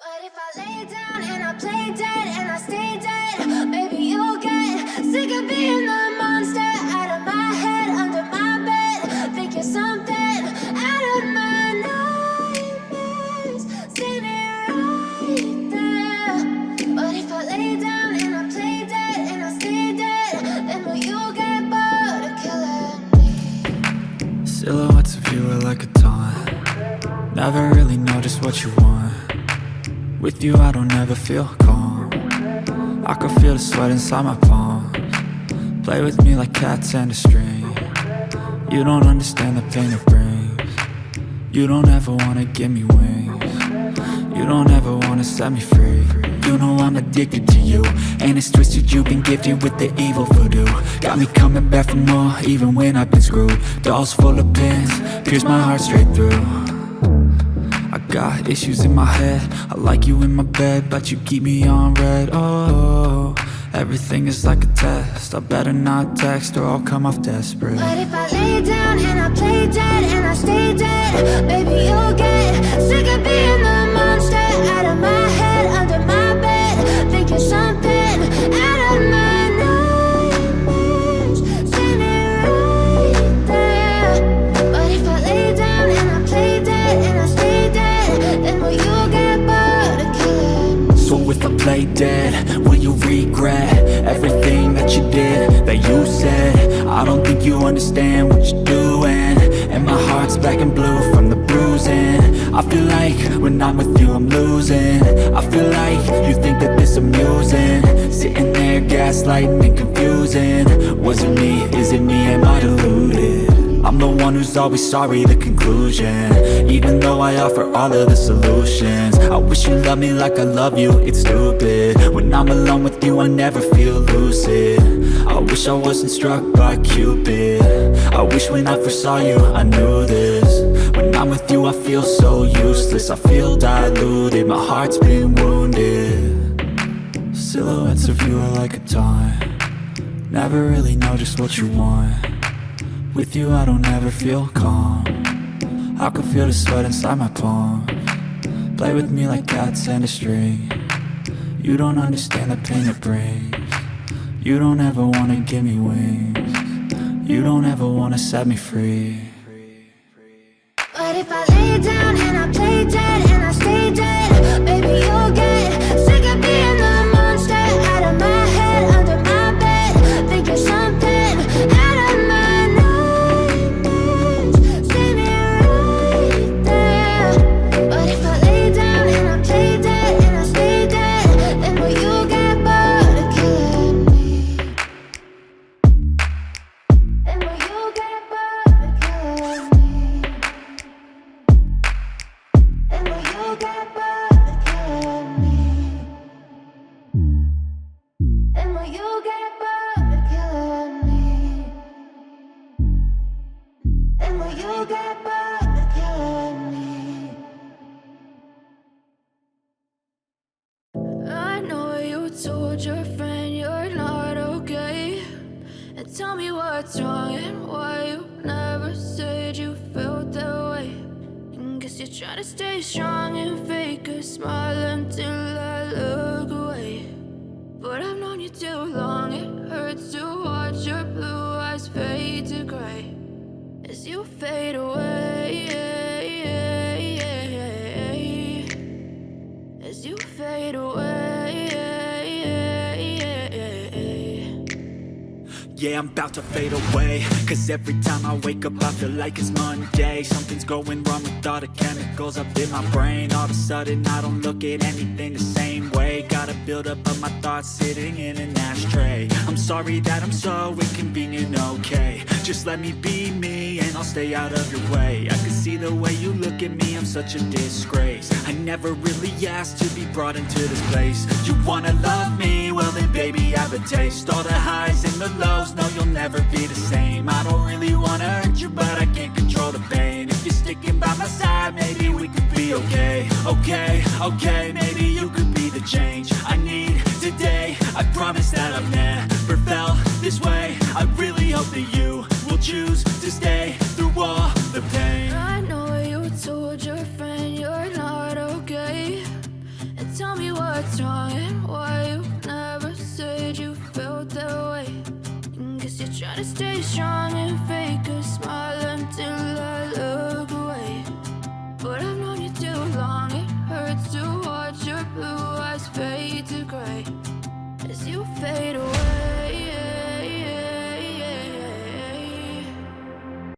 But if I lay down and I play dead and I stay dead, maybe you'll get sick of being the monster out of my head, under my bed. Think you're something out of my nightmares, standing right there. But if I lay down and I play dead and I stay dead, then will you get bored of killing me? Silhouettes of you are like a taunt. Never really know just what you want. With you I don't ever feel calm. I can feel the sweat inside my palms. Play with me like cats and a string. You don't understand the pain it brings. You don't ever wanna give me wings. You don't ever wanna set me free. You know I'm addicted to you, and it's twisted, you've been gifted with the evil voodoo. Got me coming back for more, even when I've been screwed. Dolls full of pins, pierce my heart straight through. I got issues in my head, I like you in my bed, but you keep me on red. Oh, everything is like a test. I better not text or I'll come off desperate. But if I lay down and I play dead and I stay dead, maybe you'll get sick of being the monster out of my head, under my bed. Think you're something out of my nightmares, standing right there. But if I lay down and I play dead and I stay dead, then will you get bored of killing me? So if I play dead, will you regret everything that you did, that you said? I don't think you understand what you're doing, and my heart's black and blue from the bruising. I feel like when I'm with you I'm losing. I feel like you think that this amusing, sitting there gaslighting and confusing. Was it me? Is it me? Am I deluded? I'm the one who's always sorry, the conclusion, even though I offer all of the solutions. I wish you loved me like I love you, it's stupid. When I'm alone with you I never feel lucid. I wish I wasn't struck by Cupid. I wish when I first saw you I knew this. When I'm with you I feel so useless, I feel diluted, my heart's been wounded. Silhouettes of you are like a taunt. Never really know just what you want. With you I don't ever feel calm. I can feel the sweat inside my palms. Play with me like cats and a string. You don't understand the pain it brings. You don't ever wanna give me wings. You don't ever wanna set me free. But if I lay down and I play dead and I stay dead, maybe you'll get sick of being the monster out of my head, under my bed. Think you're something out of my nightmares, standing right there. But if I lay down and I play dead and I stay dead, then will you get bored of killing me? Then will you get bored of killing me? And will you get bored of killing me? And will you get bored of killing me? And will you get bored of killing me? I know you told your friend you're not okay, and tell me what's wrong and why you never said you felt that way. Guess you're trying to stay strong and fake a smile until I look away. But I've known you too long, it hurts to watch your blue eyes fade to gray as you fade away, as you fade away. Yeah, I'm about to fade away, cause every time I wake up I feel like it's Monday. Something's going wrong with all the chemicals up in my brain. All of a sudden I don't look at anything the same way. Got a buildup of my thoughts sitting in an ashtray. I'm sorry that I'm so inconvenient, okay. Just let me be me and I'll stay out of your way. I can see the way you look at me, I'm such a disgrace. I never really asked to be brought into this place. You wanna love me? Well then baby I have a taste. All the highs and the lows, no you'll never be the same. I don't really wanna hurt you but I can't control the pain. If you're sticking by my side maybe we could be okay. Okay, maybe you could be the change I need today. I promise that I've never felt this way. I really hope that you will choose to stay through all the pain. I know you told your friend you're not okay, strong and why you never said you felt that way. Guess you're trying to stay strong and fake a smile until I look away. But I've known you too long, it hurts to watch your blue eyes fade to gray as you fade away.